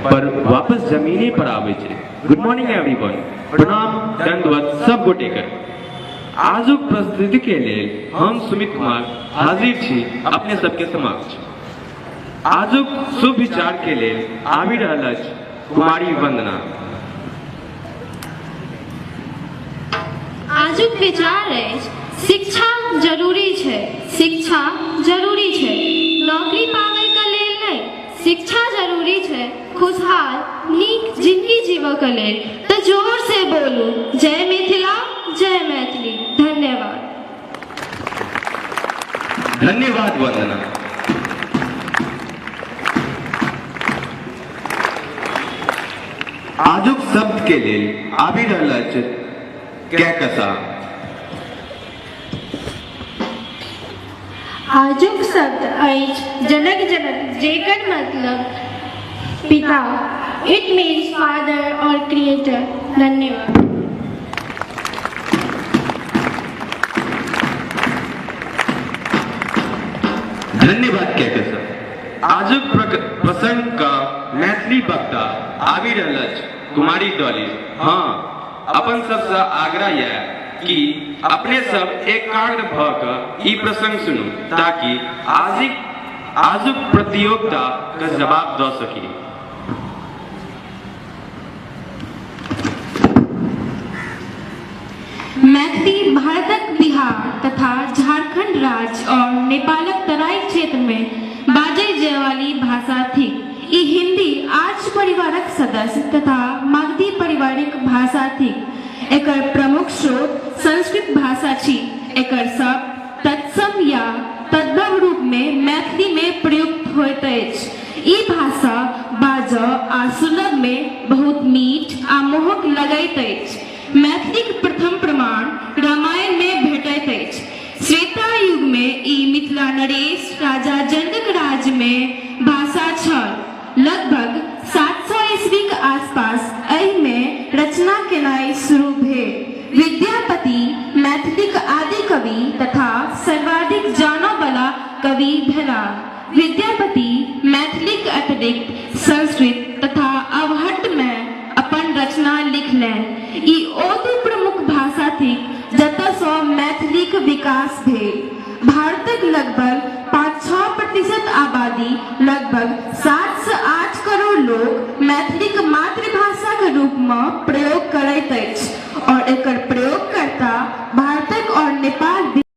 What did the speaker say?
पर वापस जमीने पर आवे छे। गुड मॉर्निंग एवरीवन, प्रणाम दंडवत सब गोटे के। आजुक प्रस्तुति के लिए हम सुमित कुमार हाजिर छी अपने सबके समक्ष। आजुक शुभ विचार के लिए आबि रहल अछि कुमारी वंदना। आजुक विचार अछि शिक्षा जरूरी छै, शिक्षा जरूरी छै, नौकरी पाबै के लेल नहीं, शिक्षा जरूरी छै खुशहाल नीक जिंदगी जीवऽ के लेल। तो जोर से बोलू जय मिथिला, जय मैथिली। धन्यवाद। धन्यवाद वंदना। आजुक शब्द के लिए आबि रहल अछि कैकसा। आजुक शब्द अछि जनक जनक, जेकर मतलब पिता। इट मीन्स फादर और क्रिएटर। धन्यवाद। धन्यवाद कैकसा। आजुक प्रसंग का मैथिली वक्ता आबि रहल अछि कुमारी डॉली। हाँ, अपन सबसे आग्रह यह कि अपने सब एकाग्र भ क ई प्रसंग सुनू ताकि आजुक प्रतियोगिता का जवाब द सकी। मैथिली भारतक बिहार तथा झारखंड राज्य और नेपालक तराई क्षेत्र में बाजै जाय वाली भाषा थी। ई हिंदी आर्य परिवारक सदस्य तथा मगधी पारिवारिक भाषा थी। एकर प्रमुख स्रोत संस्कृत भाषा छी। एकर शब्द तत्सम या तद्भव रूप में मैथिली में प्रयुक्त होइत अछि। ई भाषा बाजऽ आ सुनब में बहुत मीठ आ मोहक लगैत अछि। मैथिलीक प्रथम प्रमाण रामायण में भेटैत अछि। त्रेता युग में ई मिथिला नरेश राजा जनक राज्य में भाषा छल। लगभग 700 ईस्वी के आसपास एहि में रचना केनाई शुरू भेल। विद्यापति मैथिलीक आदि कवि तथा सर्वाधिक जानऽ वाला कवि भेलाह। विद्यापति मैथिलीक अतिरिक्त संस्कृत तथा अवहट्ट में अपन रचना लिखलनि। ई ओ दू प्रमुख भाषा थिक जतऽ सँ मैथिलीक विकास भेल। भारतक लगभग 5-6% आबादी